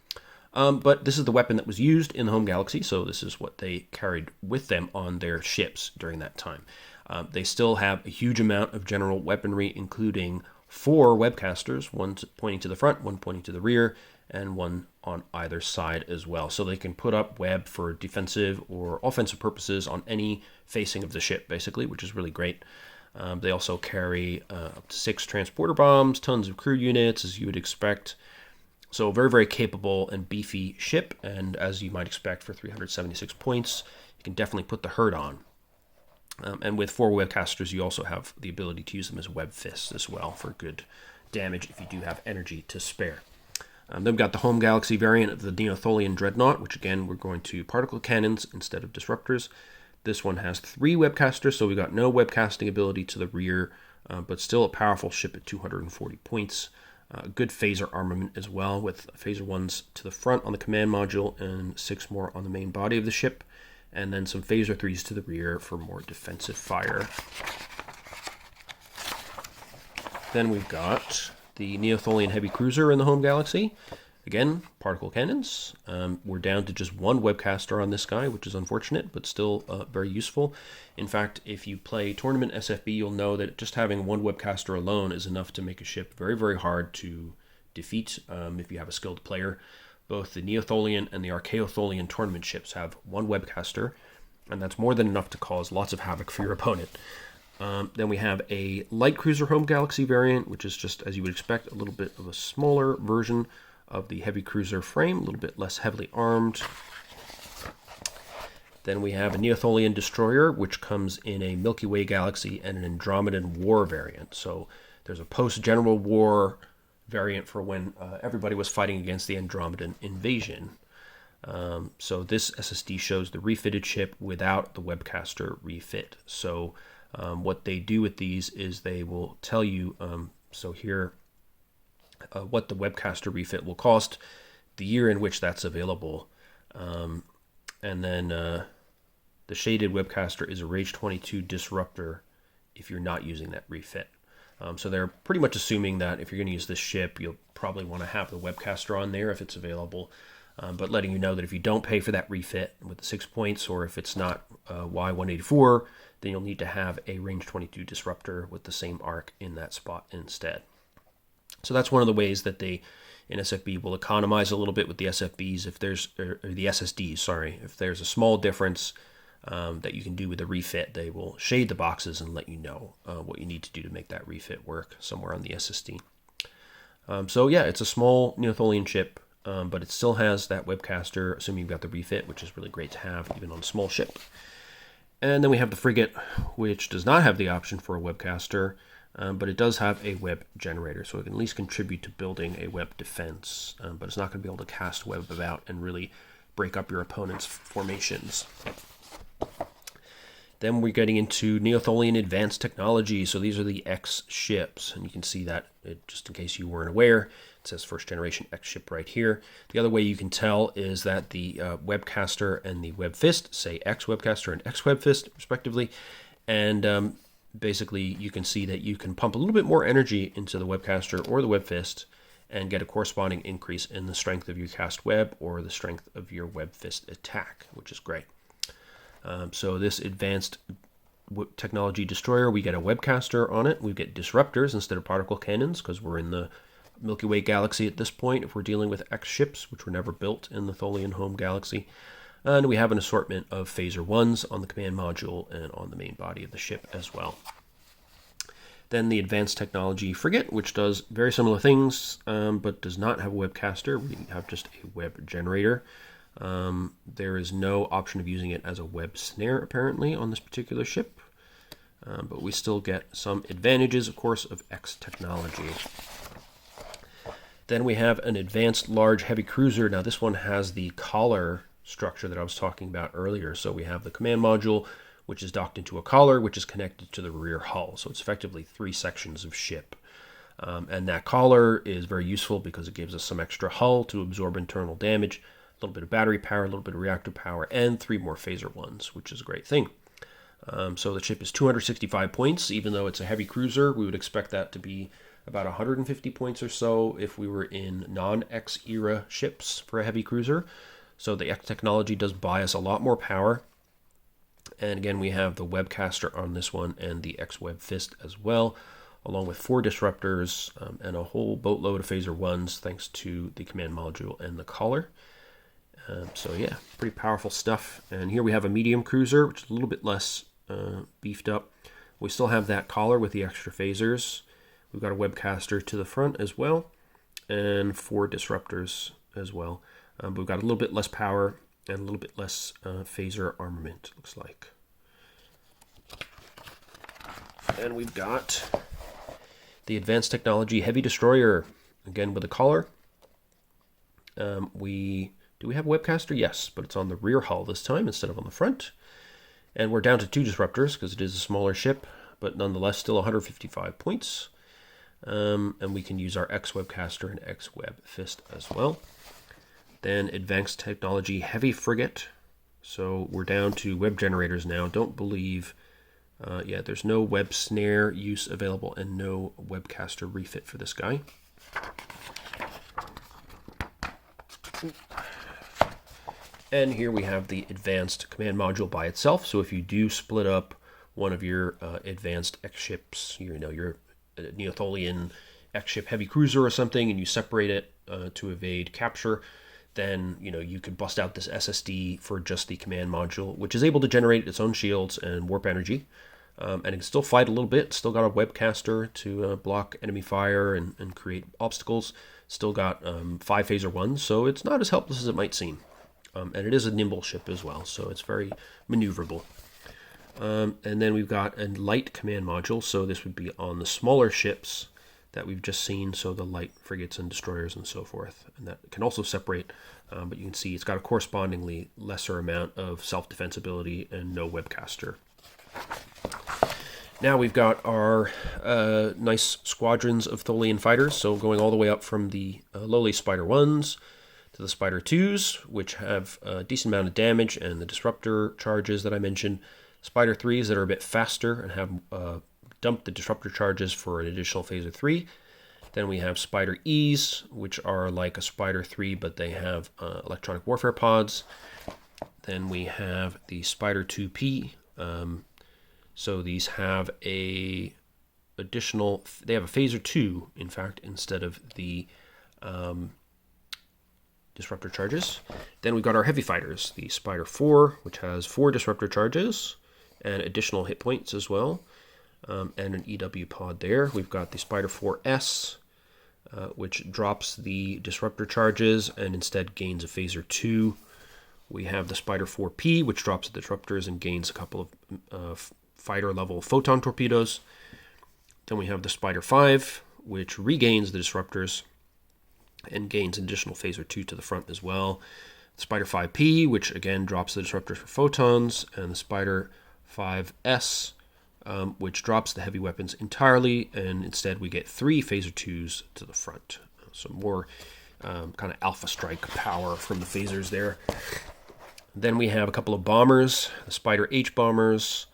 But this is the weapon that was used in the home galaxy, so this is what they carried with them on their ships during that time. They still have a huge amount of general weaponry, including 4 webcasters, one pointing to the front, one pointing to the rear, and one on either side as well. So they can put up web for defensive or offensive purposes on any facing of the ship, basically, which is really great. They also carry up to 6 transporter bombs, tons of crew units, as you would expect. So very, very capable and beefy ship, and as you might expect for 376 points, you can definitely put the hurt on. And with 4 webcasters, you also have the ability to use them as web fists as well for good damage if you do have energy to spare. Then we've got the home galaxy variant of the Neo-Tholian Dreadnought, which again, we're going to particle cannons instead of disruptors. This one has 3 webcasters, so we've got no webcasting ability to the rear, but still a powerful ship at 240 points. Good phaser armament as well, with phaser 1s to the front on the command module and 6 more on the main body of the ship, and then some phaser 3s to the rear for more defensive fire. Then we've got the Neo-Tholian heavy cruiser in the home galaxy. Again, particle cannons. We're down to just 1 webcaster on this guy, which is unfortunate, but still very useful. In fact, if you play Tournament SFB, you'll know that just having 1 webcaster alone is enough to make a ship very, very hard to defeat if you have a skilled player. Both the Neo-Tholian and the Archaeo-Tholian tournament ships have 1 webcaster, and that's more than enough to cause lots of havoc for your opponent. Then we have a light cruiser home galaxy variant, which is just, as you would expect, a little bit of a smaller version of the heavy cruiser frame, a little bit less heavily armed. Then we have a Neo-Tholian destroyer, which comes in a Milky Way galaxy and an Andromedan war variant. So there's a post-General War variant for when everybody was fighting against the Andromedan invasion. So this SSD shows the refitted chip without the webcaster refit. So what they do with these is they will tell you, so here, what the webcaster refit will cost, the year in which that's available, and then the shaded webcaster is a Rage 22 disruptor if you're not using that refit. So they're pretty much assuming that if you're going to use this chip, you'll probably want to have the webcaster on there if it's available, but letting you know that if you don't pay for that refit with the 6 points, or if it's not Y184, then you'll need to have a Range 22 disruptor with the same arc in that spot instead. So that's one of the ways that they, in SFB, will economize a little bit with the SFBs if there's, or the SSDs, sorry. If there's a small difference that you can do with the refit, they will shade the boxes and let you know what you need to do to make that refit work somewhere on the SSD. So yeah, it's a small Tholian chip, but it still has that webcaster, assuming you've got the refit, which is really great to have even on a small ship. And then we have the frigate, which does not have the option for a webcaster, but it does have a web generator, so it can at least contribute to building a web defense, but it's not going to be able to cast web about and really break up your opponent's formations. Then we're getting into Tholian advanced technology. So these are the X ships, and you can see that, just in case you weren't aware, it says first generation X ship right here. The other way you can tell is that the webcaster and the web fist say X webcaster and X web fist respectively, and basically you can see that you can pump a little bit more energy into the webcaster or the web fist and get a corresponding increase in the strength of your cast web or the strength of your web fist attack, which is great. So this advanced technology destroyer, we get a webcaster on it. We get disruptors instead of particle cannons because we're in the Milky Way galaxy at this point if we're dealing with X ships, which were never built in the Tholian home galaxy. And we have an assortment of phaser ones on the command module and on the main body of the ship as well. Then the advanced technology frigate, which does very similar things, but does not have a webcaster. We have just a web generator. There is no option of using it as a web snare, apparently, on this particular ship. But we still get some advantages, of course, of X technology. Then we have an advanced large heavy cruiser. Now this one has the collar structure that I was talking about earlier. So we have the command module, which is docked into a collar, which is connected to the rear hull. So it's effectively 3 sections of ship. And that collar is very useful because it gives us some extra hull to absorb internal damage, a little bit of battery power, a little bit of reactor power, and 3 more phaser ones, which is a great thing. So the ship is 265 points. Even though it's a heavy cruiser, we would expect that to be about 150 points or so if we were in non-X era ships for a heavy cruiser. So the X technology does buy us a lot more power. And again, we have the webcaster on this one and the X web fist as well, along with 4 disruptors and a whole boatload of phaser ones thanks to the command module and the collar. So yeah, pretty powerful stuff. And here we have a medium cruiser, which is a little bit less beefed up. We still have that collar with the extra phasers. We've got a webcaster to the front as well, and 4 disruptors as well. But we've got a little bit less power and a little bit less phaser armament, looks like. And we've got the advanced technology heavy destroyer, again with a collar. Do we have a webcaster? Yes, but it's on the rear hull this time instead of on the front. And we're down to 2 disruptors because it is a smaller ship, but nonetheless still 155 points. And we can use our X webcaster and X web fist as well. Then advanced technology heavy frigate. So we're down to web generators now. Don't believe, there's no web snare use available and no webcaster refit for this guy. And here we have the advanced command module by itself. So if you do split up one of your advanced X ships, your Tholian X ship heavy cruiser or something, and you separate it to evade capture, then you could bust out this SSD for just the command module, which is able to generate its own shields and warp energy, and it can still fight a little bit. Still got a webcaster to block enemy fire and create obstacles. Still got 5 phaser ones, so it's not as helpless as it might seem. And it is a nimble ship as well, so it's very maneuverable. And then we've got a light command module, so this would be on the smaller ships that we've just seen, so the light frigates and destroyers and so forth. And that can also separate, but you can see it's got a correspondingly lesser amount of self-defense ability and no webcaster. Now we've got our nice squadrons of Tholian fighters, so going all the way up from the lowly Spider 1s to the Spider 2s, which have a decent amount of damage and the disruptor charges that I mentioned. Spider 3s that are a bit faster and have dumped the disruptor charges for an additional Phaser 3. Then we have Spider E's, which are like a Spider 3, but they have electronic warfare pods. Then we have the Spider 2P. So these have they have a Phaser 2, in fact, instead of the disruptor charges. Then we've got our heavy fighters, the Spider 4, which has 4 disruptor charges and additional hit points as well, and an EW pod there. We've got the Spider 4S, which drops the disruptor charges and instead gains a Phaser 2. We have the Spider 4P, which drops the disruptors and gains a couple of fighter-level photon torpedoes. Then we have the Spider 5, which regains the disruptors and gains an additional Phaser 2 to the front as well. The Spider 5P, which again drops the disruptors for photons, and the Spider 5S, which drops the heavy weapons entirely, and instead we get 3 Phaser 2s to the front. So more kind of alpha strike power from the phasers there. Then we have a couple of bombers, the Spider H bombers.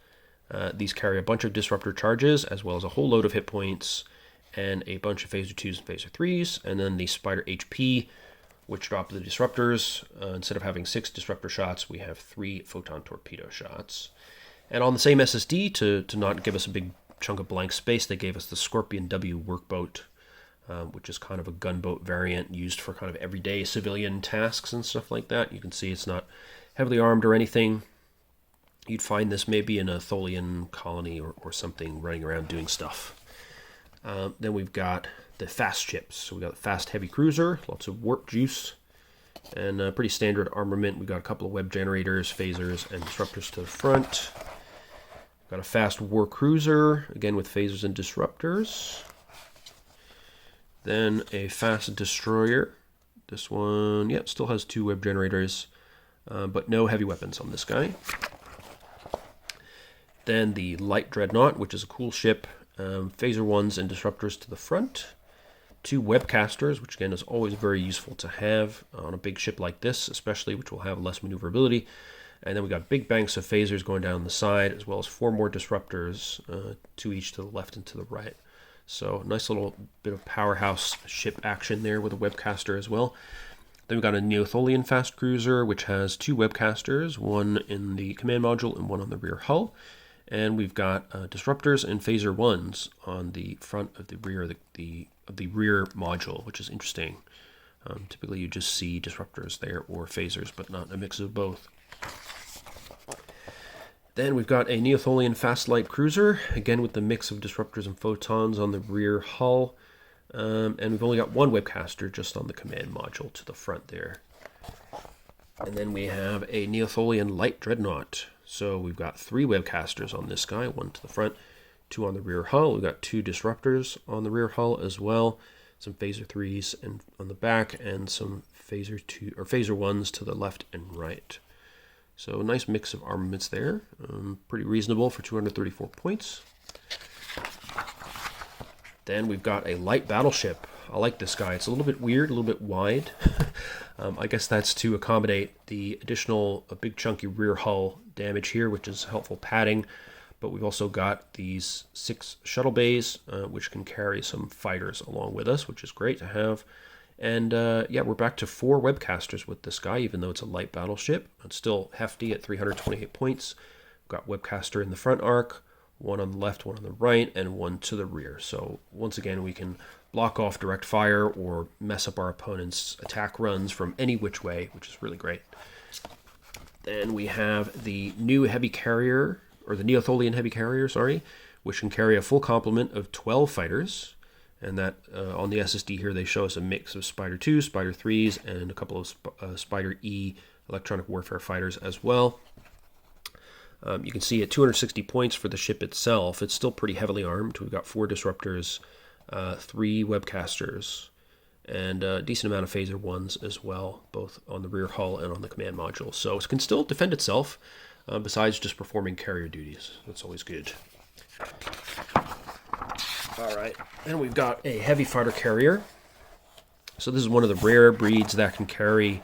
These carry a bunch of disruptor charges, as well as a whole load of hit points, and a bunch of Phaser 2s and Phaser 3s. And then the Spider HP, which drop the disruptors. Instead of having 6 disruptor shots, we have 3 photon torpedo shots. And on the same SSD, to not give us a big chunk of blank space, they gave us the Scorpion W workboat, which is kind of a gunboat variant used for kind of everyday civilian tasks and stuff like that. You can see it's not heavily armed or anything. You'd find this maybe in a Tholian colony or something running around doing stuff. Then we've got the fast ships. So we've got the fast heavy cruiser, lots of warp juice, and pretty standard armament. We've got a couple of web generators, phasers, and disruptors to the front. We've got a fast war cruiser, again with phasers and disruptors. Then a fast destroyer. This one, still has 2 web generators, but no heavy weapons on this guy. Then the light dreadnought, which is a cool ship. Phaser 1s and disruptors to the front. 2 webcasters, which again is always very useful to have on a big ship like this, especially, which will have less maneuverability. And then we got big banks of phasers going down the side, as well as 4 more disruptors, 2 each to the left and to the right. So nice little bit of powerhouse ship action there with a webcaster as well. Then we've got a Neo-Tholian fast cruiser, which has 2 webcasters, one in the command module and one on the rear hull. And we've got disruptors and Phaser 1s on the front of the rear of the rear module, which is interesting. Typically you just see disruptors there or phasers, but not a mix of both. Then we've got a Neo-Tholian fast light cruiser, again with the mix of disruptors and photons on the rear hull. And we've only got 1 webcaster just on the command module to the front there. And then we have a Neo-Tholian light dreadnought. So we've got 3 webcasters on this guy, 1 to the front, 2 on the rear hull. We've got 2 disruptors on the rear hull as well, some Phaser 3s and on the back, and some Phaser 1s to the left and right. So a nice mix of armaments there, pretty reasonable for 234 points. Then we've got a light battleship. I like this guy. It's a little bit weird, a little bit wide. I guess that's to accommodate the additional big chunky rear hull damage here, which is helpful padding. But we've also got these 6 shuttle bays, which can carry some fighters along with us, which is great to have. And we're back to 4 webcasters with this guy, even though it's a light battleship. It's still hefty at 328 points. We've got webcaster in the front arc, 1 on the left, 1 on the right, and 1 to the rear. So once again, we can block off direct fire or mess up our opponent's attack runs from any which way, which is really great. Then we have the new heavy carrier, or the Neo-Tholian heavy carrier, which can carry a full complement of 12 fighters. And that on the SSD here, they show us a mix of Spider 2, Spider 3s, and a couple of Spider E electronic warfare fighters as well. You can see at 260 points for the ship itself, it's still pretty heavily armed. We've got 4 disruptors, 3 webcasters, and a decent amount of phaser ones as well, both on the rear hull and on the command module. So it can still defend itself, besides just performing carrier duties. That's always good. All right, and we've got a heavy fighter carrier. So this is one of the rare breeds that can carry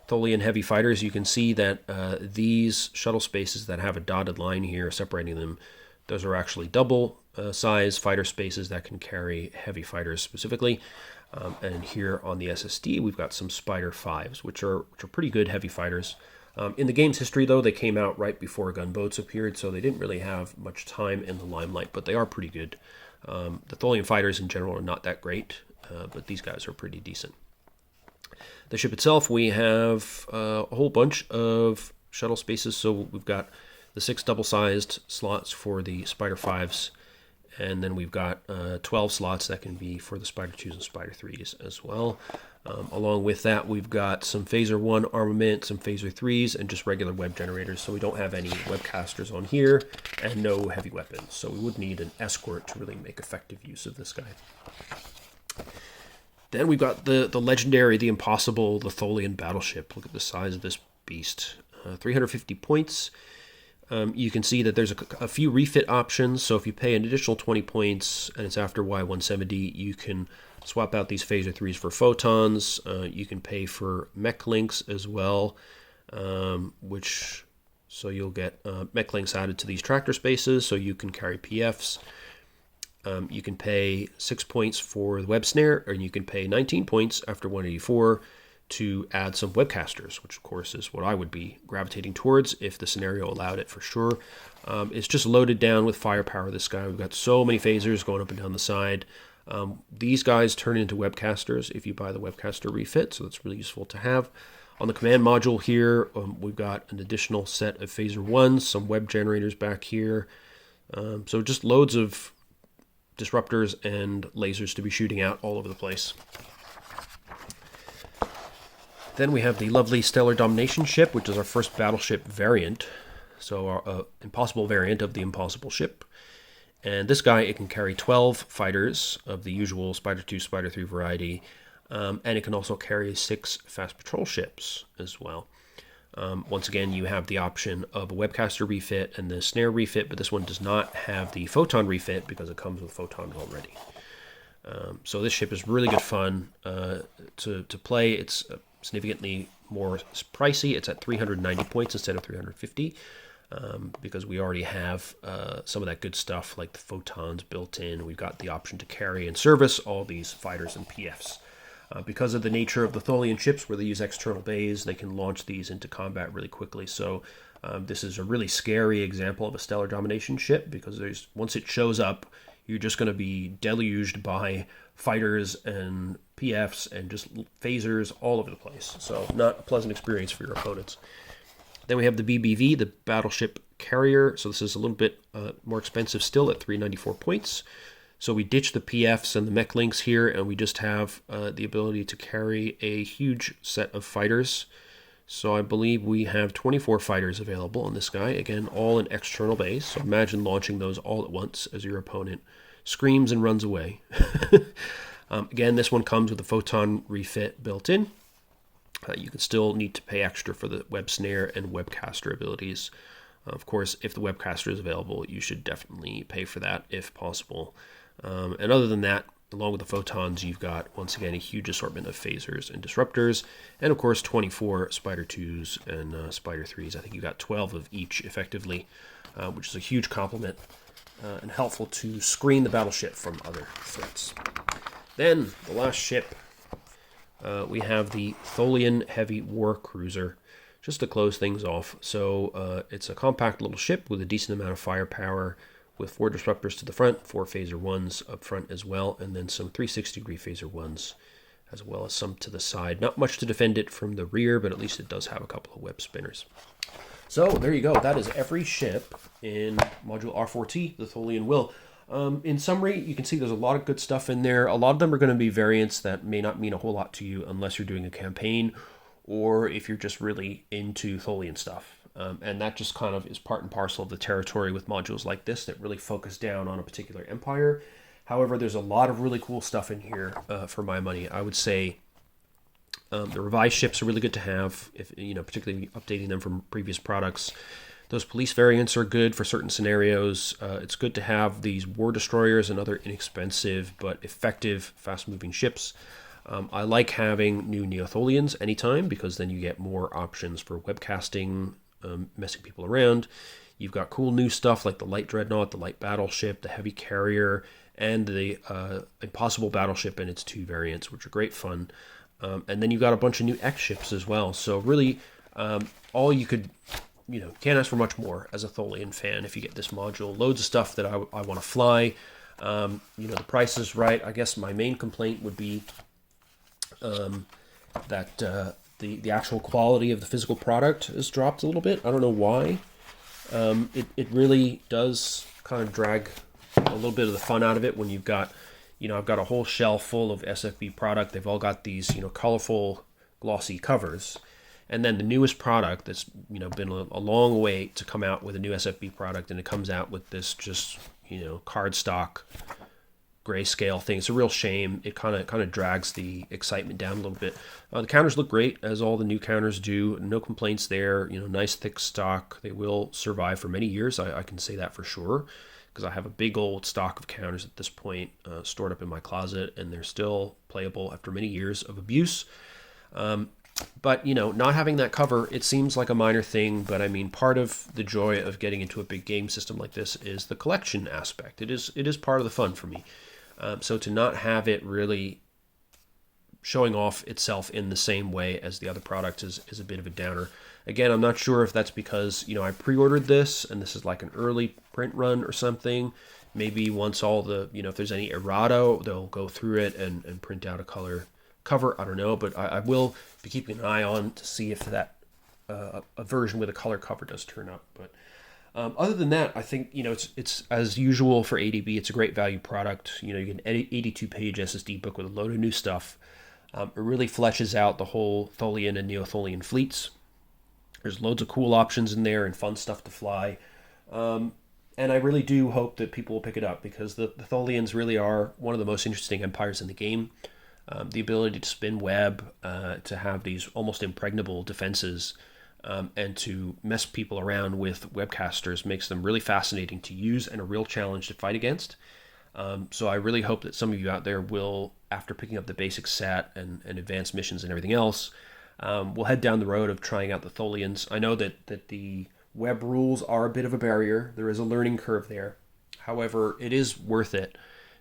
Tholian heavy fighters. You can see that these shuttle spaces that have a dotted line here separating them, those are actually double size fighter spaces that can carry heavy fighters specifically. And here on the SSD, we've got some Spider 5s, which are pretty good heavy fighters. In the game's history, though, they came out right before gunboats appeared, so they didn't really have much time in the limelight, but they are pretty good. The Tholian fighters in general are not that great, but these guys are pretty decent. The ship itself, we have a whole bunch of shuttle spaces, so we've got the 6 double-sized slots for the Spider 5s, and then we've got 12 slots that can be for the Spider 2s and Spider 3s as well. Along with that, we've got some Phaser 1 armament, some Phaser 3s, and just regular web generators. So we don't have any webcasters on here, and no heavy weapons. So we would need an escort to really make effective use of this guy. Then we've got the legendary, the impossible, the Tholian battleship. Look at the size of this beast. 350 points. You can see that there's a few refit options, so if you pay an additional 20 points and it's after Y170, you can swap out these Phaser 3s for photons. You can pay for mech links as well, so you'll get mech links added to these tractor spaces, so you can carry PFs. You can pay 6 points for the web snare, or you can pay 19 points after 184 to add some webcasters, which of course is what I would be gravitating towards if the scenario allowed it for sure. It's just loaded down with firepower, this guy. We've got so many phasers going up and down the side. These guys turn into webcasters if you buy the webcaster refit, so that's really useful to have. On the command module here, we've got an additional set of Phaser 1s, some web generators back here. So just loads of disruptors and lasers to be shooting out all over the place. Then we have the lovely Stellar Domination ship, which is our first battleship variant. So our impossible variant of the impossible ship. And this guy, it can carry 12 fighters of the usual Spider 2, Spider 3 variety. And it can also carry 6 fast patrol ships as well. Once again, you have the option of a webcaster refit and the snare refit, but this one does not have the photon refit because it comes with photons already. So this ship is really good fun to play. It's significantly more pricey. It's at 390 points instead of 350 because we already have some of that good stuff like the photons built in. We've got the option to carry and service all these fighters and PFs. Because of the nature of the Tholian ships where they use external bays, they can launch these into combat really quickly. So this is a really scary example of a Stellar Domination ship because once it shows up, you're just going to be deluged by fighters and PFs and just phasers all over the place. So not a pleasant experience for your opponents. Then we have the BBV, the Battleship Carrier. So this is a little bit more expensive still at 394 points. So we ditch the PFs and the mech links here, and we just have the ability to carry a huge set of fighters. So I believe we have 24 fighters available on this guy. Again, all in external base. So imagine launching those all at once as your opponent screams and runs away. Again, this one comes with a photon refit built in. You can still need to pay extra for the web snare and webcaster abilities. Of course, if the webcaster is available, you should definitely pay for that if possible. And other than that, along with the photons, you've got, once again, a huge assortment of phasers and disruptors. And, of course, 24 Spider 2s and Spider 3s. I think you got 12 of each, effectively, which is a huge compliment and helpful to screen the battleship from other threats. Then, the last ship, we have the Tholian Heavy War Cruiser, just to close things off. So it's a compact little ship with a decent amount of firepower, with 4 disruptors to the front, 4 Phaser 1s up front as well, and then some 360-degree Phaser 1s, as well as some to the side. Not much to defend it from the rear, but at least it does have a couple of web spinners. So there you go. That is every ship in Module R4T, the Tholian Will. In summary, you can see there's a lot of good stuff in there. A lot of them are going to be variants that may not mean a whole lot to you unless you're doing a campaign or if you're just really into Tholian stuff. And that just kind of is part and parcel of the territory with modules like this that really focus down on a particular empire. However, there's a lot of really cool stuff in here for my money. I would say the revised ships are really good to have, if particularly updating them from previous products. Those police variants are good for certain scenarios. It's good to have these war destroyers and other inexpensive but effective fast-moving ships. I like having new Tholians anytime, because then you get more options for webcasting, messing people around. You've got cool new stuff like the light dreadnought, the light battleship, the heavy carrier, and the impossible battleship and its 2 variants, which are great fun. And then you've got a bunch of new X ships as well. So really, all you could, can't ask for much more as a Tholian fan if you get this module. Loads of stuff that I want to fly. The price is right. I guess my main complaint would be that the actual quality of the physical product has dropped a little bit. I don't know why. It really does kind of drag a little bit of the fun out of it when you've got, I've got a whole shelf full of SFB product. They've all got these, colorful, glossy covers. And then the newest product that's, been a long wait to come out with a new SFB product, and it comes out with this just, cardstock grayscale thing. It's a real shame. It kind of drags the excitement down a little bit. The counters look great, as all the new counters do. No complaints there. Nice thick stock. They will survive for many years. I can say that for sure, because I have a big old stock of counters at this point stored up in my closet, and they're still playable after many years of abuse. But, not having that cover, it seems like a minor thing, but I mean, part of the joy of getting into a big game system like this is the collection aspect. It is part of the fun for me. So to not have it really showing off itself in the same way as the other product is a bit of a downer. Again, I'm not sure if that's because, I pre-ordered this and this is like an early print run or something. Maybe once all the, if there's any errata, they'll go through it and print out a color cover. I don't know, but I will be keeping an eye on to see if that a version with a color cover does turn up. But other than that, I think it's as usual for ADB. It's a great value product. You get an 82-page SSD book with a load of new stuff. It really fleshes out the whole Tholian and Neo-Tholian fleets. There's loads of cool options in there and fun stuff to fly. And I really do hope that people will pick it up, because the Tholians really are one of the most interesting empires in the game. The ability to spin web, to have these almost impregnable defenses, and to mess people around with webcasters makes them really fascinating to use and a real challenge to fight against. So I really hope that some of you out there will, after picking up the basic set and advanced missions and everything else, will head down the road of trying out the Tholians. I know that the web rules are a bit of a barrier. There is a learning curve there. However, it is worth it,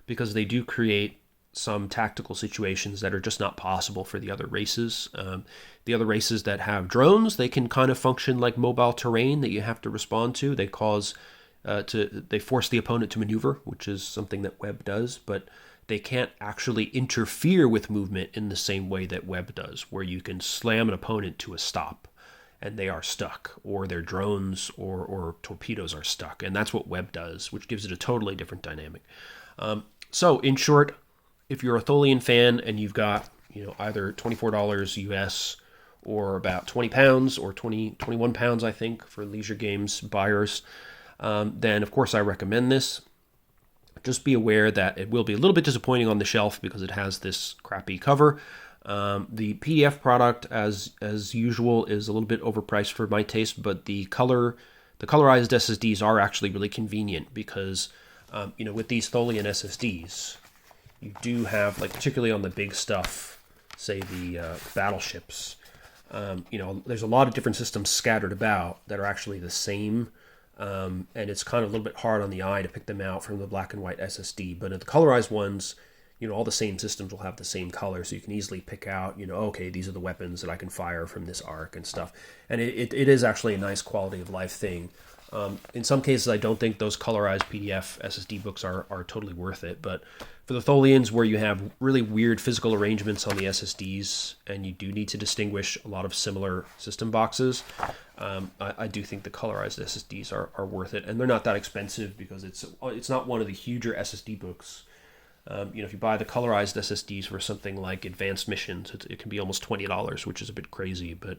because they do create some tactical situations that are just not possible for the other races. The other races that have drones, they can kind of function like mobile terrain that you have to respond to. They force the opponent to maneuver, which is something that web does, but they can't actually interfere with movement in the same way that web does, where you can slam an opponent to a stop and they are stuck, or their drones or torpedoes are stuck. And that's what web does, which gives it a totally different dynamic. So in short, if you're a Tholian fan and you've got, either $24 US or about £20 or 21 pounds, I think, for leisure games buyers, then of course I recommend this. Just be aware that it will be a little bit disappointing on the shelf because it has this crappy cover. The PDF product, as usual, is a little bit overpriced for my taste, but the colorized SSDs are actually really convenient, because, with these Tholian SSDs, you do have, particularly on the big stuff, say the battleships, there's a lot of different systems scattered about that are actually the same, and it's kind of a little bit hard on the eye to pick them out from the black and white SSD. But in the colorized ones, all the same systems will have the same color, so you can easily pick out, okay, these are the weapons that I can fire from this arc and stuff. And it is actually a nice quality of life thing. In some cases, I don't think those colorized PDF SSD books are totally worth it, but for the Tholians, where you have really weird physical arrangements on the SSDs, and you do need to distinguish a lot of similar system boxes, I do think the colorized SSDs are worth it, and they're not that expensive, because it's not one of the huger SSD books. If you buy the colorized SSDs for something like advanced missions, it can be almost $20, which is a bit crazy, but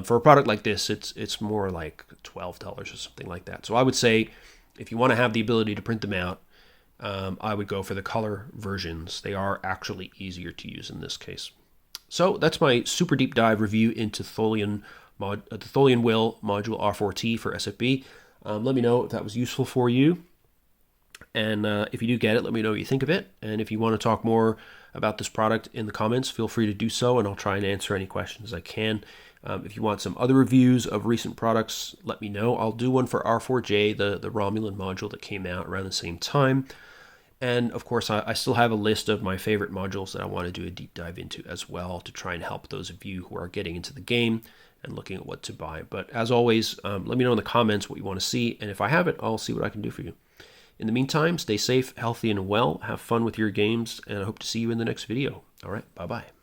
for a product like this, it's more like $12 or something like that. So I would say, if you want to have the ability to print them out, I would go for the color versions. They are actually easier to use in this case. So that's my super deep dive review into the Tholian Will Module R4T for SFB. Let me know if that was useful for you. And if you do get it, let me know what you think of it. And if you want to talk more about this product in the comments, feel free to do so, and I'll try and answer any questions I can. If you want some other reviews of recent products, let me know. I'll do one for R4J, the Romulan module that came out around the same time. And of course, I still have a list of my favorite modules that I want to do a deep dive into as well, to try and help those of you who are getting into the game and looking at what to buy. But as always, let me know in the comments what you want to see, and if I have it, I'll see what I can do for you. In the meantime, stay safe, healthy, and well. Have fun with your games, and I hope to see you in the next video. All right, bye-bye.